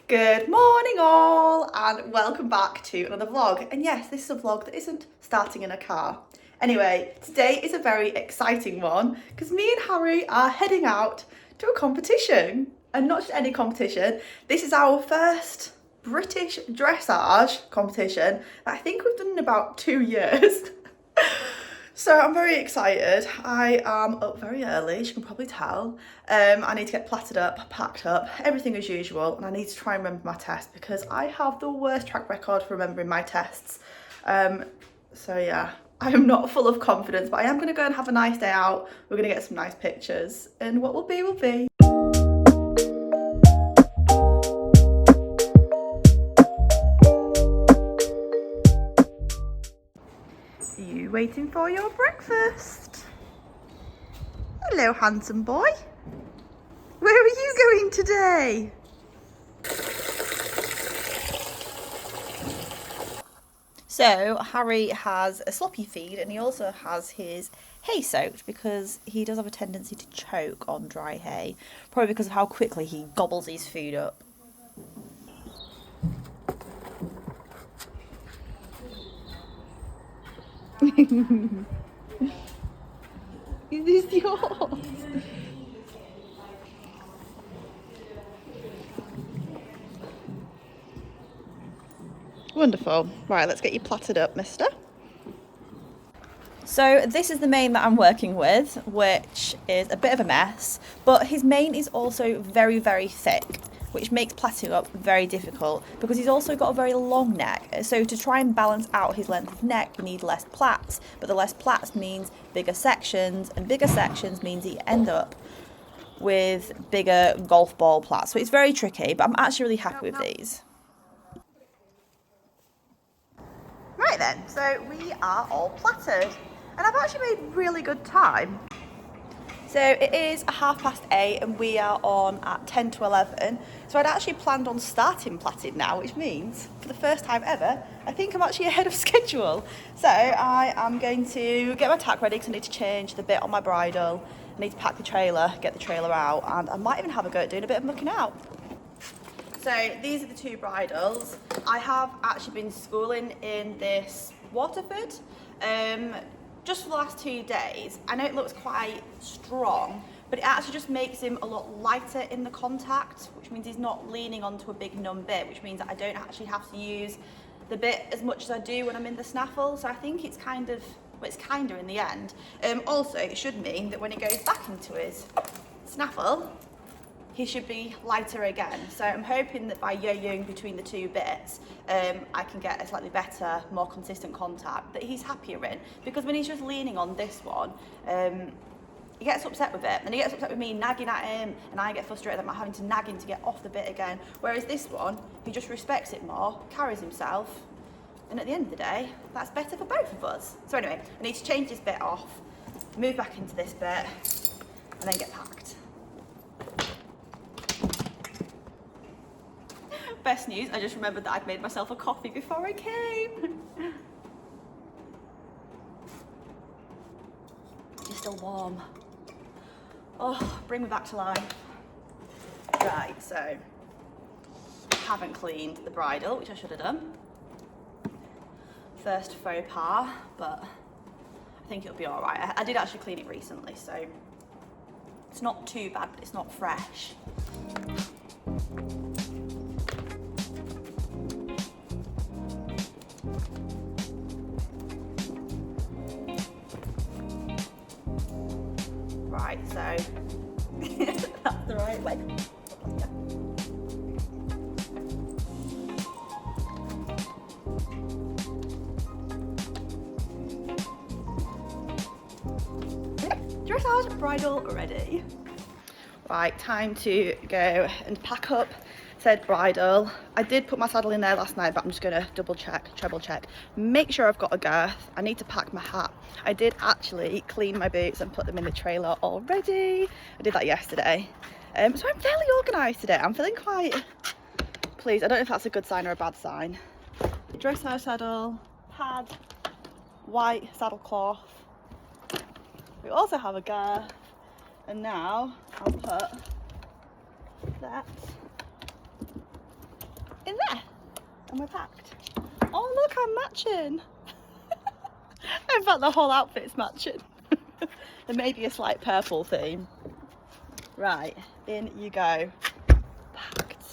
Good morning all and welcome back to another vlog. And yes, this is a vlog that isn't starting in a car. Anyway, today is a very exciting one because me and Harry are heading out to a competition. And not just any competition, this is our first British dressage competition that I think we've done in about 2 years. So I'm very excited. I am up very early, as you can probably tell. I need to get platted up, packed up, everything as usual, and I need to try and remember my test because I have the worst track record for remembering my tests. So yeah, I am not full of confidence, but I am going to go and have a nice day out. We're going to get some nice pictures, and what will be will be. Are you waiting for your breakfast? Hello, handsome boy. Where are you going today? So Harry has a sloppy feed and he also has his hay soaked because he does have a tendency to choke on dry hay, probably because of how quickly he gobbles his food up. Is this yours? Wonderful. Right, let's get you platted up, mister. So this is the mane that I'm working with, which is a bit of a mess, but his mane is also very, very thick, which makes plaiting up very difficult because he's also got a very long neck. So to try and balance out his length of neck, you need less plaits, but the less plaits means bigger sections, and bigger sections means that you end up with bigger golf ball plaits. So it's very tricky, but I'm actually really happy with these. Right then, so we are all plaited, and I've actually made really good time. So it is 8:30 and we are on at 10 to 11. So I'd actually planned on starting plaited now, which means for the first time ever, I think I'm actually ahead of schedule. So I am going to get my tack ready because I need to change the bit on my bridle. I need to pack the trailer, get the trailer out, and I might even have a go at doing a bit of mucking out. So these are the two bridles. I have actually been schooling in this Waterford just for the last 2 days. I know it looks quite strong, but it actually just makes him a lot lighter in the contact, which means he's not leaning onto a big numb bit, which means that I don't actually have to use the bit as much as I do when I'm in the snaffle. So I think it's kinder in the end. Also, it should mean that when he goes back into his snaffle, he should be lighter again. So I'm hoping that by yo-yoing between the two bits, I can get a slightly better, more consistent contact that he's happier in. Because when he's just leaning on this one, he gets upset with it, and he gets upset with me nagging at him, and I get frustrated that I'm having to nag him to get off the bit again. Whereas this one, he just respects it more, carries himself, and at the end of the day, that's better for both of us. So anyway, I need to change this bit off, move back into this bit, and then get packed. Best news, I just remembered that I'd made myself a coffee before I came. You're still warm. Oh, bring me back to life. Right, so I haven't cleaned the bridle, which I should have done. First faux pas, but I think it'll be all right. I did actually clean it recently, so it's not too bad, but it's not fresh. Right, so that's the right way. Dressage bridle ready. Right, time to go and pack up said bridle. I did put my saddle in there last night, but I'm just gonna double check, treble check, make sure I've got a girth. I need to pack my hat. I did actually clean my boots and put them in the trailer already. I did that yesterday. So I'm fairly organised today. I'm feeling quite pleased. I don't know if that's a good sign or a bad sign. Dressage saddle, pad, white saddle cloth. We also have a girth, and now I'll put that and we're packed. Oh look, I'm matching. In fact, the whole outfit's matching. There may be a slight purple theme. Right, in you go. Packed.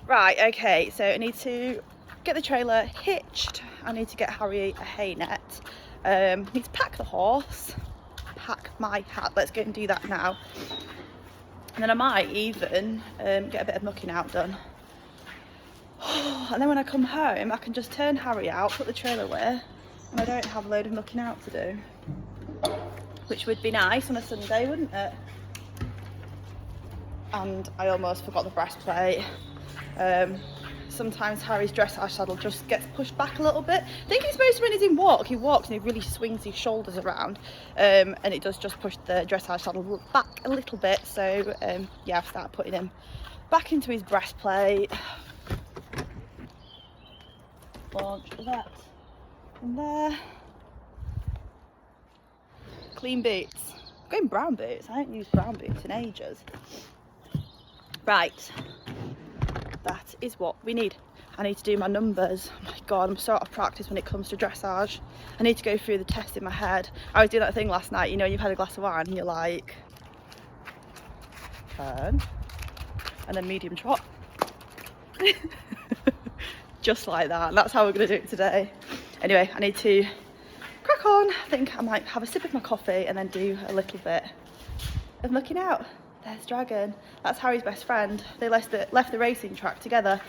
Right, okay, so I need to get the trailer hitched. I need to get Harry a hay net. Need to pack the horse, pack my hat. Let's go and do that now. And then I might even get a bit of mucking out done. And then when I come home, I can just turn Harry out, put the trailer away, and I don't have a load of mucking out to do. Which would be nice on a Sunday, wouldn't it? And I almost forgot the breastplate. Sometimes Harry's dressage saddle just gets pushed back a little bit. I think he's supposed to, when he's in walk, he walks and he really swings his shoulders around, and it does just push the dressage saddle back a little bit. So yeah, I've started putting him back into his breastplate. Launch that in there. Clean boots. I'm going brown boots. I haven't used brown boots in ages. Right, that is what we need. I need to do my numbers. Oh my god, I'm so out of practice when it comes to dressage. I need to go through the test in my head. I was doing that thing last night, you know, you've had a glass of wine and you're like, turn, and then medium trot. Just like that. And that's how we're going to do it today. Anyway, I need to crack on. I think I might have a sip of my coffee and then do a little bit of looking out. There's Dragon. That's Harry's best friend. They left the racing track together.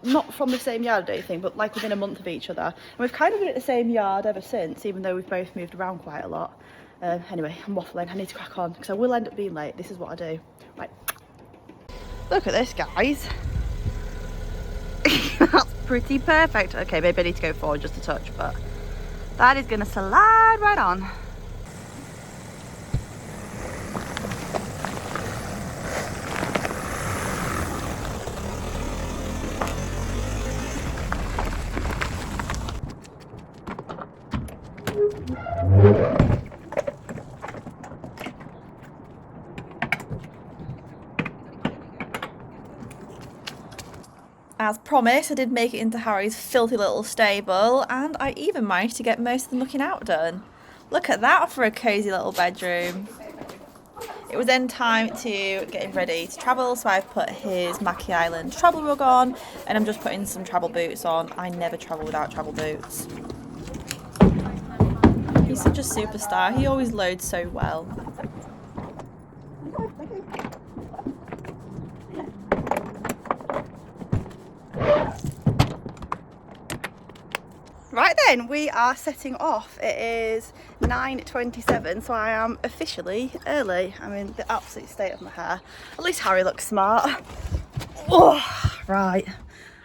Not from the same yard, I don't think, but like within a month of each other. And we've kind of been at the same yard ever since, even though we've both moved around quite a lot. Anyway, I'm waffling. I need to crack on because I will end up being late. This is what I do. Right. Look at this, guys. That's pretty perfect. Okay, maybe I need to go forward just a touch, but that is going to slide right on. As promised, I did make it into Harry's filthy little stable, and I even managed to get most of the looking out done. Look at that for a cosy little bedroom. It was then time to get him ready to travel, so I've put his Mackey Island travel rug on, and I'm just putting some travel boots on. I never travel without travel boots. He's such a superstar. He always loads so well. Right then, we are setting off. It is 9:27, so I am officially early. I'm in the absolute state of my hair. At least Harry looks smart. Oh, right,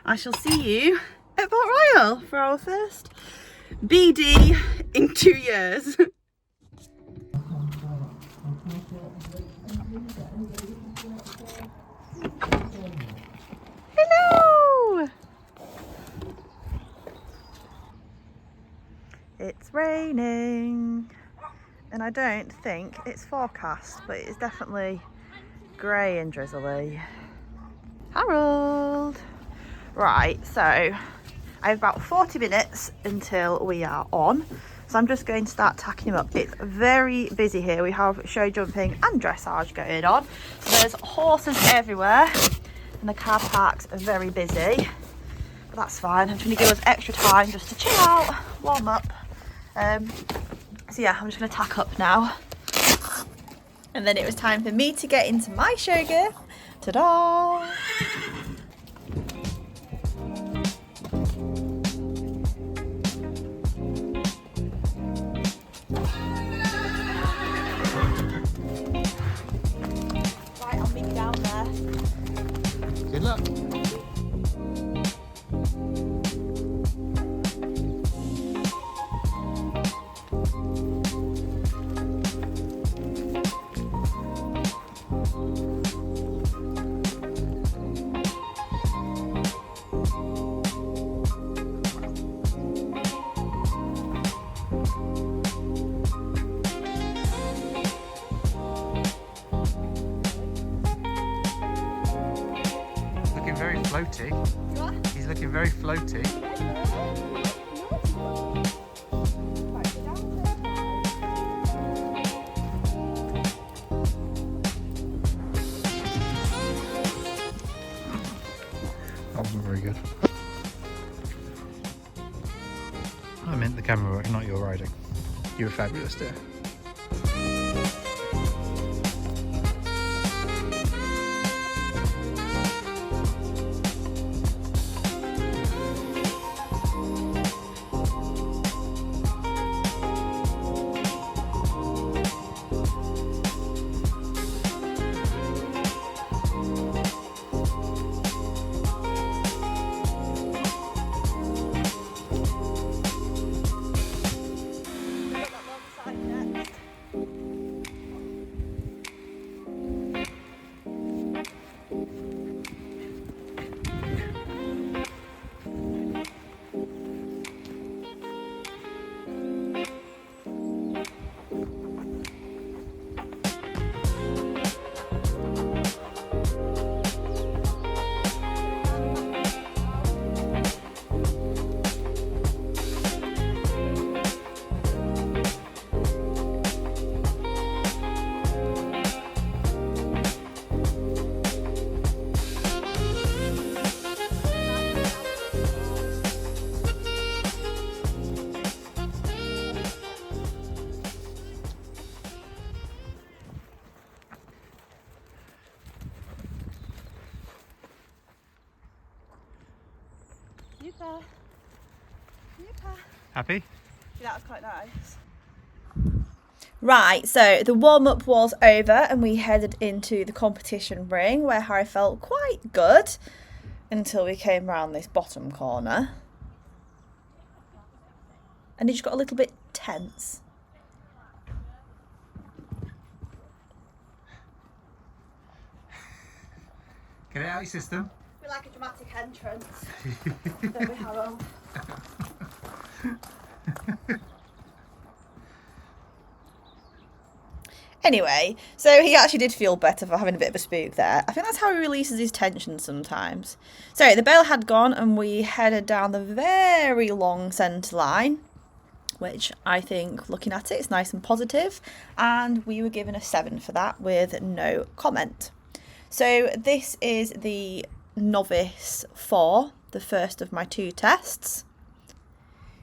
I shall see you at Port Royal for our first BD in 2 years. Hello! It's raining, and I don't think it's forecast, but it's definitely grey and drizzly. Harold! Right, so I have about 40 minutes until we are on, so I'm just going to start tacking him up. It's very busy here. We have show jumping and dressage going on, so there's horses everywhere, and the car parks are very busy, but that's fine. I'm trying to give us extra time just to chill out, warm up. So yeah, I'm just going to tack up now. And then it was time for me to get into my show gear. Ta-da! Right, I'll meet you down there. Good luck. looking very floaty. You are? He's looking very floaty. That wasn't very good. I meant the camera work, not your riding. You were fabulous, dear. Happy? Yeah, that was quite nice. Right, so the warm-up was over and we headed into the competition ring where Harry felt quite good until we came round this bottom corner. And he just got a little bit tense. Get it out of your system. We like a dramatic entrance. Don't we, Harold? Anyway, so he actually did feel better for having a bit of a spook there. I think that's how he releases his tension sometimes. So the bell had gone and we headed down the very long centre line, which I think, looking at it, is nice and positive. And we were given a 7 for that with no comment. So this is the Novice 4, the first of my 2 tests.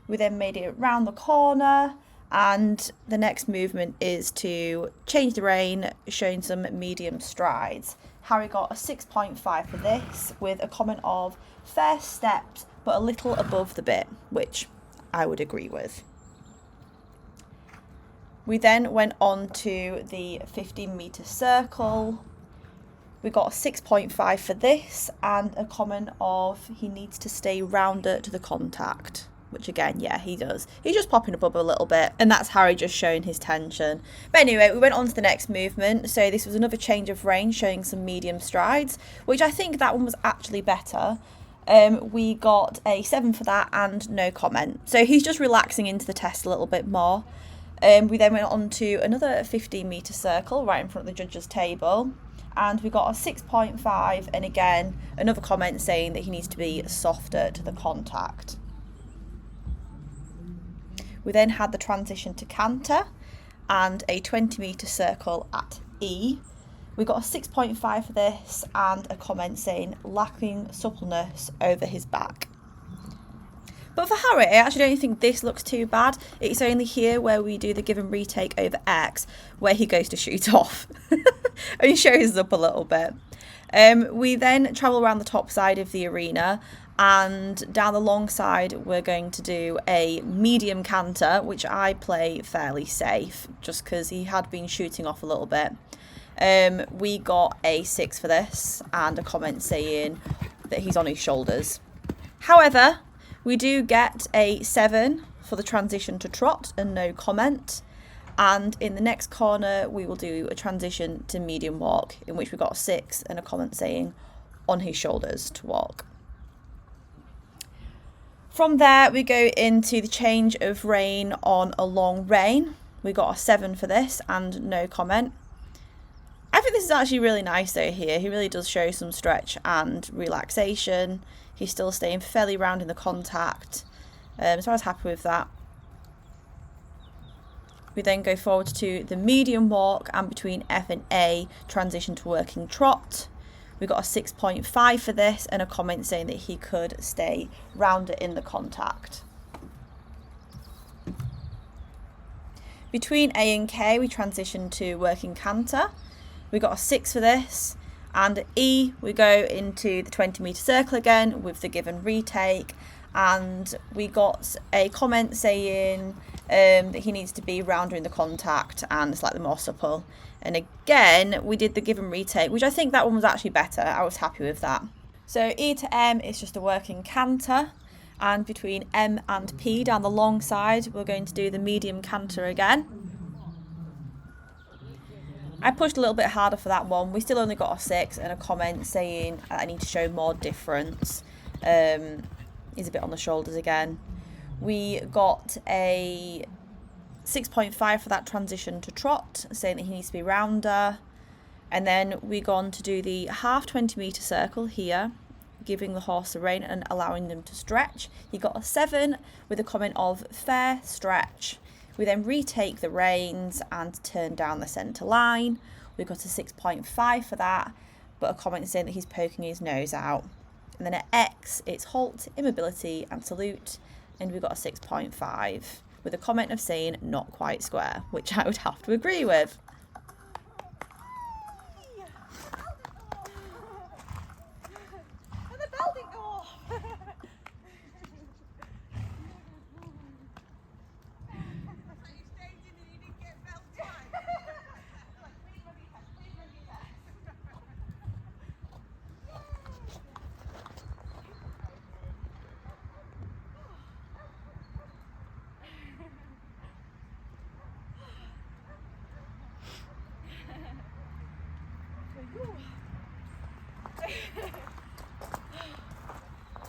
We then made it round the corner, and the next movement is to change the rein, showing some medium strides. Harry got a 6.5 for this with a comment of fair steps but a little above the bit, which I would agree with. We then went on to the 15-metre circle. We got a 6.5 for this and a comment of he needs to stay rounder to the contact. Which again, yeah, he does. He's just popping above a little bit. And that's Harry just showing his tension. But anyway, we went on to the next movement. So this was another change of rein, showing some medium strides, which I think that one was actually better. We got a 7 for that and no comment. So he's just relaxing into the test a little bit more. We then went on to another 15-metre circle right in front of the judges' table. And we got a 6.5 and again, another comment saying that he needs to be softer to the contact. We then had the transition to canter and a 20-metre circle at E. We got a 6.5 for this and a comment saying lacking suppleness over his back. But for Harry, I actually don't think this looks too bad. It's only here where we do the give and retake over X where he goes to shoot off. And he shows up a little bit. We then travel around the top side of the arena, and down the long side we're going to do a medium canter, which I play fairly safe just because he had been shooting off a little bit. We got a 6 for this and a comment saying that he's on his shoulders. However, we do get a 7 for the transition to trot and no comment. And in the next corner we will do a transition to medium walk, in which we got a 6 and a comment saying on his shoulders to walk. From there we go into the change of rein on a long rein. We got a 7 for this and no comment. I think this is actually really nice though here. He really does show some stretch and relaxation. He's still staying fairly round in the contact. So I was happy with that. We then go forward to the medium walk, and between F and A, transition to working trot. We got a 6.5 for this, and a comment saying that he could stay rounder in the contact. Between A and K, we transition to working canter. We got a 6 for this, and at E, we go into the 20-metre circle again with the given retake, and we got a comment saying that he needs to be rounder in the contact and slightly more supple. And again, we did the given retake, which I think that one was actually better. I was happy with that. So E to M is just a working canter, and between M and P down the long side, we're going to do the medium canter again. I pushed a little bit harder for that one. We still only got a 6, and a comment saying I need to show more difference. He's a bit on the shoulders again. We got a 6.5 for that transition to trot, saying that he needs to be rounder. And then we go on to do the half 20-metre circle here, giving the horse the rein and allowing them to stretch. He got a 7 with a comment of fair stretch. We then retake the reins and turn down the centre line. We got a 6.5 for that, but a comment saying that he's poking his nose out. And then at X, it's halt, immobility and salute, and we got a 6.5 with a comment of saying not quite square, which I would have to agree with.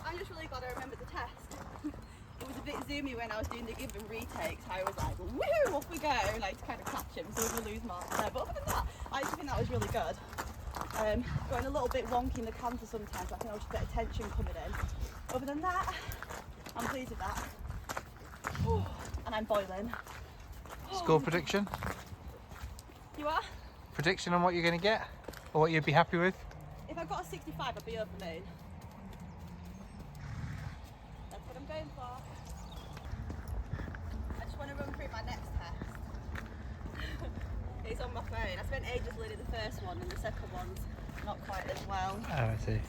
I'm just really glad I remembered the test. It was a bit zoomy when I was doing the give and retakes. I was like, woo, off we go, like to kind of catch him so we lose marks there. But other than that, I actually think that was really good. Going a little bit wonky in the canter sometimes, I think I was just a bit of tension coming in. Other than that, I'm pleased with that. Ooh, and I'm boiling. Score prediction? You are? Prediction on what you're going to get? Or what you'd be happy with? If I got a 65, I'd be over the moon. That's what I'm going for. I just want to run through my next test. It's on my phone. I spent ages learning the first one, and the second one's not quite as well. Oh, I see.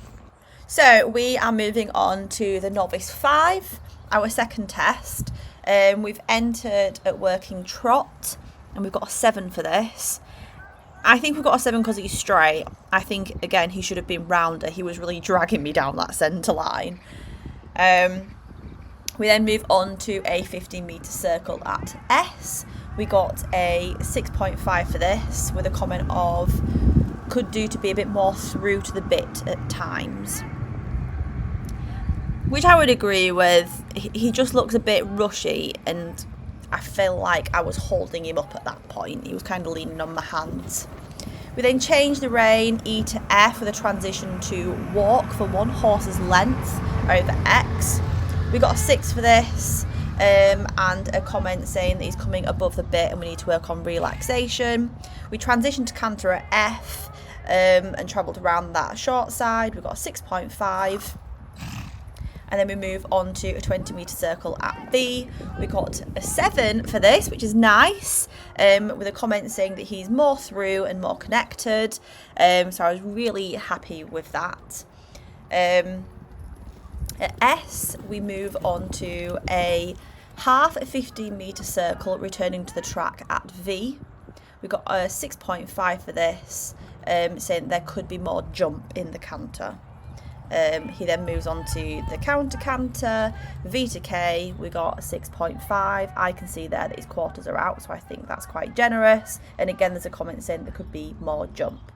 So we are moving on to the Novice 5, our second test. We've entered at working trot, and we've got a 7 for this. I think we've got a 7 because he's straight. I think, again, he should have been rounder. He was really dragging me down that centre line. We then move on to a 15-metre circle at S. We got a 6.5 for this, with a comment of could do to be a bit more through to the bit at times. Which I would agree with. He just looks a bit rushy, and I feel like I was holding him up at that point. He was kind of leaning on my hands. We then change the rein E to F with a transition to walk for 1 horse's length over X. We got a 6 for this, and a comment saying that he's coming above the bit and we need to work on relaxation. We transitioned to canter at F and travelled around that short side. We got a 6.5. And then we move on to a 20-metre circle at B. We got a 7 for this, which is nice, with a comment saying that he's more through and more connected. So I was really happy with that. At S, we move on to a half a 15-metre circle returning to the track at V. We got a 6.5 for this, saying there could be more jump in the canter. He then moves on to the counter canter, V to K. We got a 6.5. I can see there that his quarters are out, so I think that's quite generous. And again, there's a comment saying there could be more jump.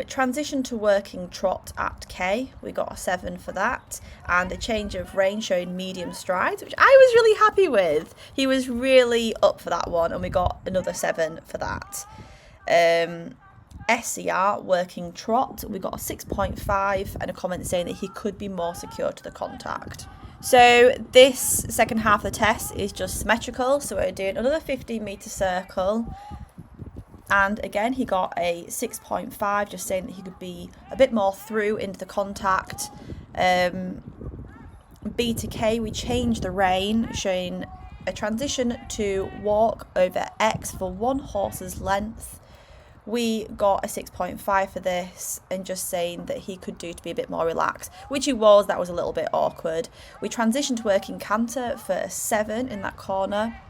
Transition to working trot at K. We got a 7 for that, and a change of rein showing medium strides, which I was really happy with. He was really up for that one, and we got another 7 for that. SCR, working trot, we got a 6.5 and a comment saying that he could be more secure to the contact. So this second half of the test is just symmetrical, so we're doing another 15-metre circle, and again he got a 6.5, just saying that he could be a bit more through into the contact. B to K, we changed the rein, showing a transition to walk over X for 1 horse's length. We got a 6.5 for this, and just saying that he could do to be a bit more relaxed, which he was. That was a little bit awkward. We transitioned to working canter for a 7 in that corner,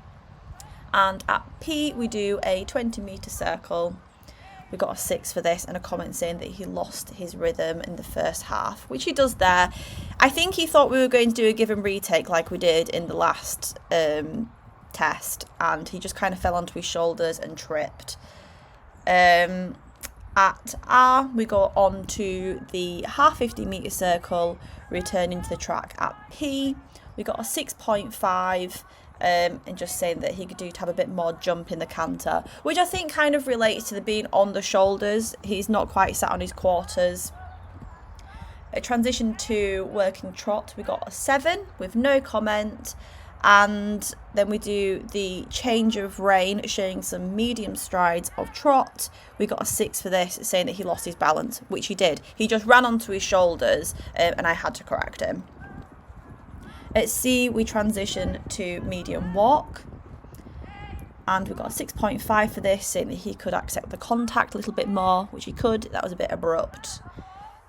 and at P we do a 20-metre circle. We got a 6 for this, and a comment saying that he lost his rhythm in the first half, which he does there. I think he thought we were going to do a give and retake like we did in the last test, and he just kind of fell onto his shoulders and tripped. At R we go on to the half 50-metre circle, returning to the track. At P we got a 6.5, and just saying that he could do to have a bit more jump in the canter, which I think kind of relates to the being on the shoulders. He's not quite sat on his quarters. A transition to working trot, we got a 7 with no comment, and then we do the change of rein, showing some medium strides of trot. We got a 6 for this, saying that he lost his balance, which he did. He just ran onto his shoulders, and I had to correct him. At C we transition to medium walk, and we got a 6.5 for this, saying that he could accept the contact a little bit more, which he could. That was a bit abrupt.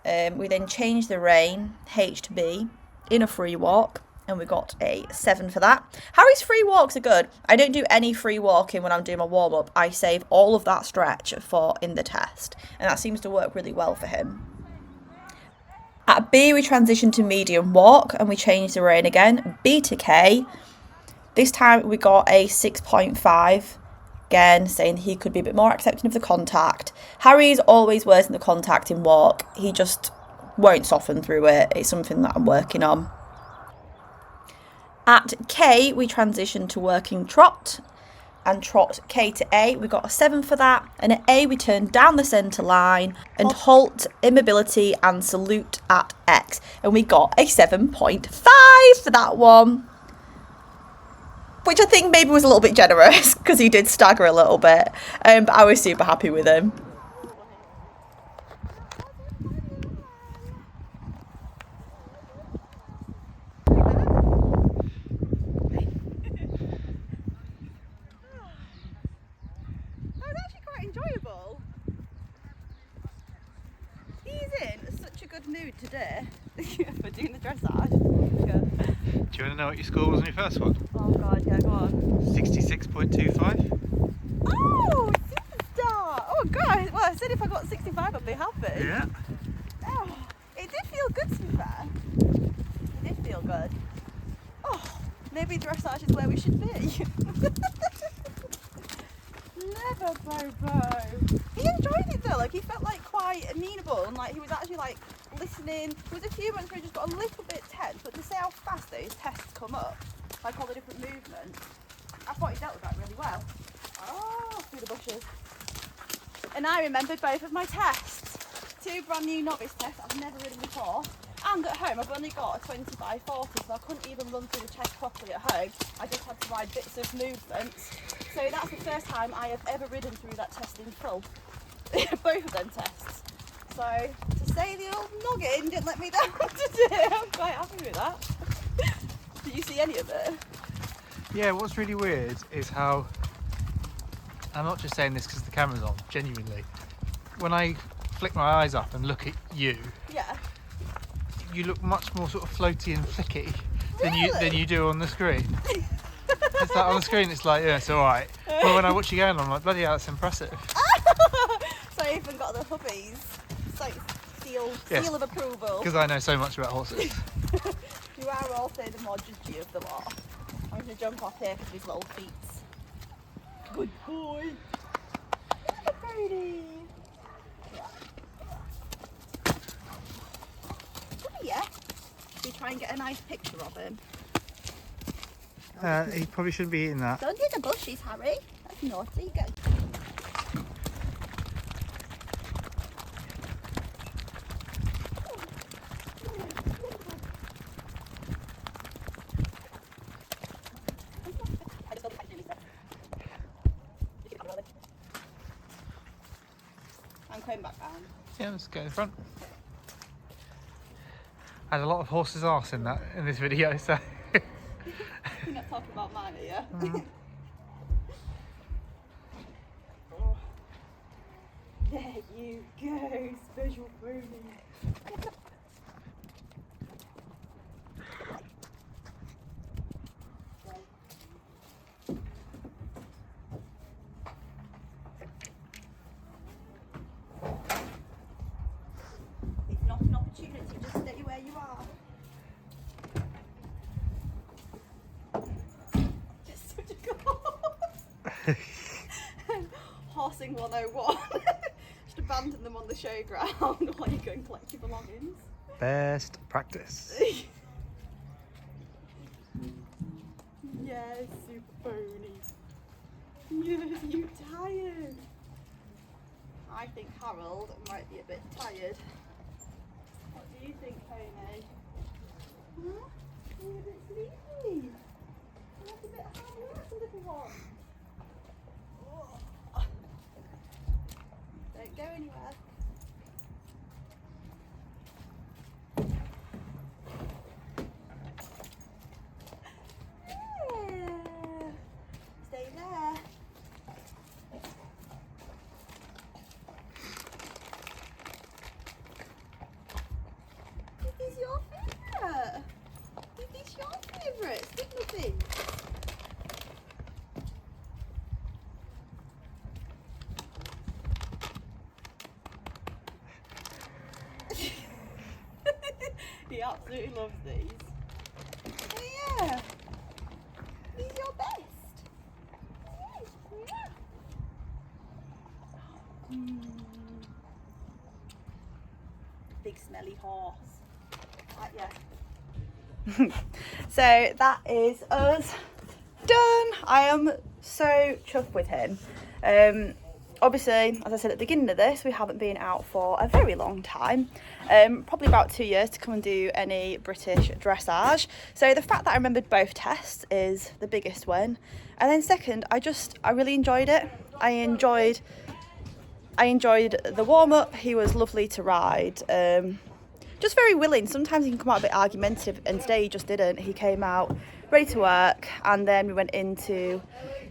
We then changed the rein, H to B, in a free walk, and we got a 7 for that. Harry's free walks are good. I don't do any free walking when I'm doing my warm-up. I save all of that stretch for in the test, and that seems to work really well for him. At B we transitioned to medium walk, and we changed the rein again, B to K. This time we got a 6.5, again saying he could be a bit more accepting of the contact. Harry's always worse in the contact in walk. He just won't soften through it. It's something that I'm working on. At K we transitioned to working trot, and trot K to A, we got a 7 for that. And at A we turned down the centre line and halt, immobility and salute at X, and we got a 7.5 for that one, which I think maybe was a little bit generous because he did stagger a little bit, but I was super happy with him. Enjoyable. He's in such a good mood today for doing the dressage. Do you want to know what your score was on your first one? Oh god, yeah, go on. 66.25. Oh, superstar! Oh god, well I said if I got 65 I'd be happy. Yeah. Oh, it did feel good to be fair. It did feel good. Oh, maybe dressage is where we should be. Never, Bobo. He enjoyed it though, like he felt like quite amenable, and like he was actually like listening. There was a few moments where he just got a little bit tense, but to say how fast those tests come up, like all the different movements, I thought he dealt with that really well. Oh, through the bushes. And I remembered both of my tests. 2 brand new novice tests I've never ridden before, and at home I've only got a 20 by 40, so I couldn't even run through the test properly at home. I just had to ride bits of movements. So that's the first time I have ever ridden through that test in full. Both of them tests. So to say the old noggin didn't let me down today, I'm quite happy with that. Did you see any of it? Yeah, what's really weird is how, I'm not just saying this because the camera's on, genuinely, when I flick my eyes up and look at you, Yeah. you look much more sort of floaty and flicky Really? than you do on the screen. It's like on the screen it's like, yeah, it's alright. But when I watch you going, I'm like, bloody hell, that's impressive. So I even got the hubbies. So seal Yes. of approval. Because I know so much about horses. You are also the more judgy of the lot. I'm going to jump off here because of his little feet. Good boy. Brady. Oh yeah. Should we try and get a nice picture of him? He probably shouldn't be eating that. Don't do the bushes, Harry. That's naughty. Go. coming back round. Yeah, let's go in front. I had a lot of horse's arse in this video, so. You're not talking about mine, are you? Mm. There you go, special pony. It's not an opportunity, just stay where you are. Just such a good horse. Horsing 101. Just abandon them on the showground while you go and collect your belongings. Best practice. Yes, super pony. Yes, you tired? I think Harold might be a bit tired. What do you think, Pony? Huh? Are you a bit sleepy? That's a bit hard work, little one. Oh. Don't go anywhere. Yeah. Stay there. This is your favourite. This is your favourite. Stick nothing. He absolutely loves these. Oh yeah. He's your best. Yes, yeah. Big smelly horse. Right, yeah. So that is us done. I am so chuffed with him. Obviously, as I said at the beginning of this, we haven't been out for a very long time. Probably about 2 years to come and do any British dressage. So the fact that I remembered both tests is the biggest win. And then second, I really enjoyed it. I enjoyed the warm-up. He was lovely to ride. Just very willing. Sometimes he can come out a bit argumentative, and today he just didn't. He came out ready to work, and then we went into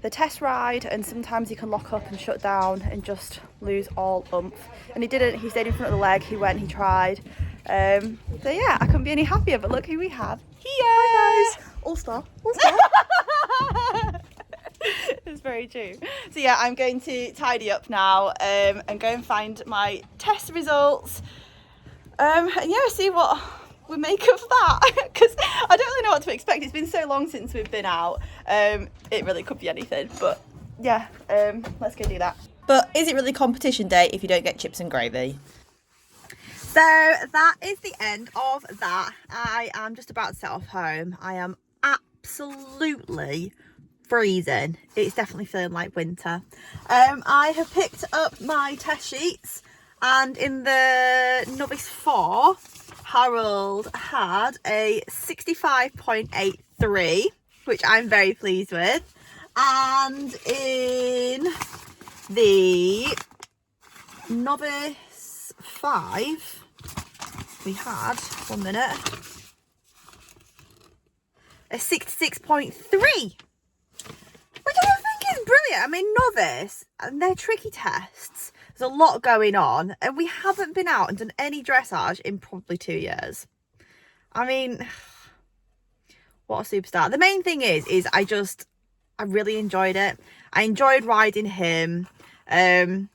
the test ride, and sometimes he can lock up and shut down and just lose all oomph, and he didn't. He stayed in front of the leg, he went, he tried. So yeah, I couldn't be any happier. But look who we have here. Hi guys. All star. It's very true. So yeah, I'm going to tidy up now and go and find my test results, and yeah, see what we make of that, because I don't really know what to expect. It's been so long since we've been out. It really could be anything, but yeah, let's go do that. But is it really competition day if you don't get chips and gravy? So that is the end of that. I am just about to set off home. I am absolutely freezing. It's definitely feeling like winter. I have picked up my test sheets, and in the Novice 4, Harold had a 65.83, which I'm very pleased with. And in the Novice 5, we had, 1 minute, a 66.3, which I think is brilliant. I mean, Novice, and they're tricky tests. There's a lot going on, and we haven't been out and done any dressage in probably 2 years. I mean, what a superstar. The main thing is I really enjoyed it. I enjoyed riding him. I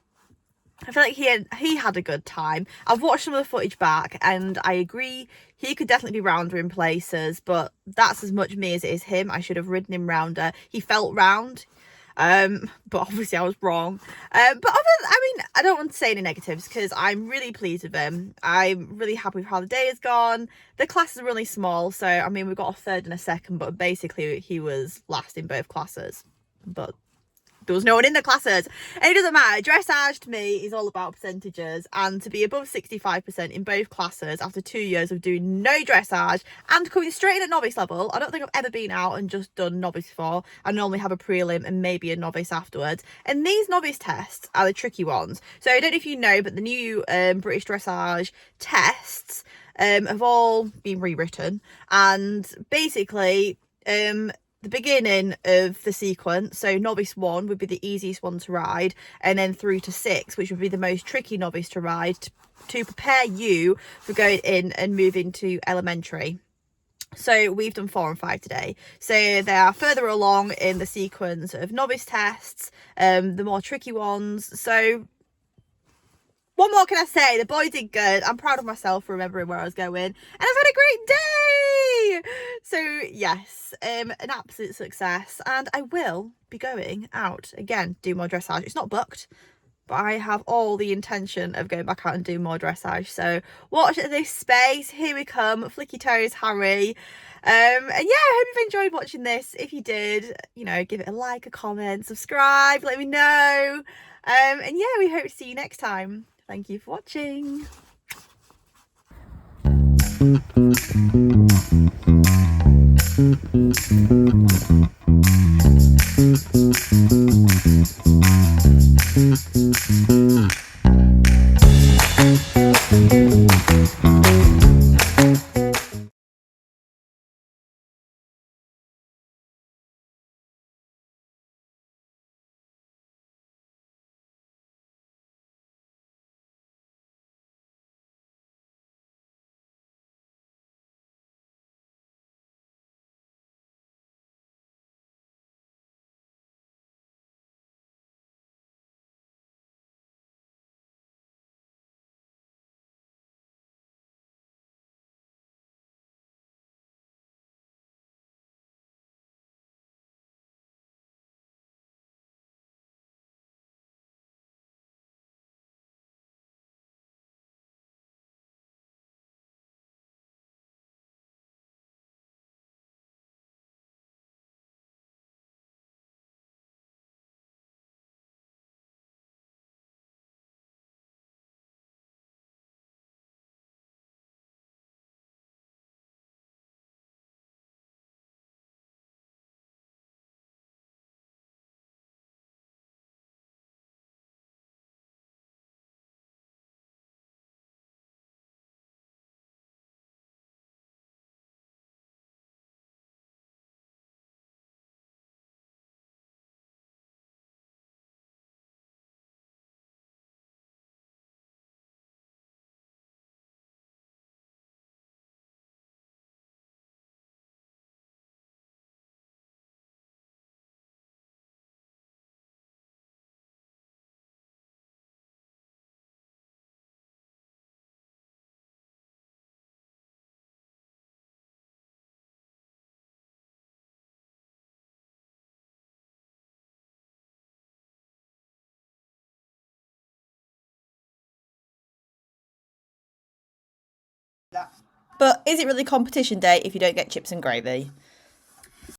feel like he had a good time. I've watched some of the footage back, and I agree he could definitely be rounder in places, but that's as much me as it is him. I should have ridden him rounder. He felt round. But obviously I was wrong. I don't want to say any negatives, because I'm really pleased with him. I'm really happy with how the day has gone. The classes are really small, so I mean, we got a third and a second, but basically he was last in both classes. But there was no one in the classes. And it doesn't matter. Dressage to me is all about percentages, and to be above 65% in both classes after 2 years of doing no dressage and coming straight in at novice level. I don't think I've ever been out and just done novice before. I normally have a prelim and maybe a novice afterwards. And these novice tests are the tricky ones. So I don't know if you know, but the new British Dressage tests have all been rewritten, and basically the beginning of the sequence, so novice 1 would be the easiest one to ride, and then through to 6, which would be the most tricky novice to ride, to prepare you for going in and moving to elementary. So we've done 4 and 5 today. So they are further along in the sequence of novice tests, the more tricky ones. So what more can I say? The boy did good. I'm proud of myself for remembering where I was going. And I've had a great day! So, yes, an absolute success. And I will be going out again, do more dressage. It's not booked, but I have all the intention of going back out and do more dressage. So, watch this space. Here we come. Flicky Toes, Harry. And yeah, I hope you've enjoyed watching this. If you did, you know, give it a like, a comment, subscribe, let me know. And yeah, we hope to see you next time. Thank you for watching. But is it really competition day if you don't get chips and gravy?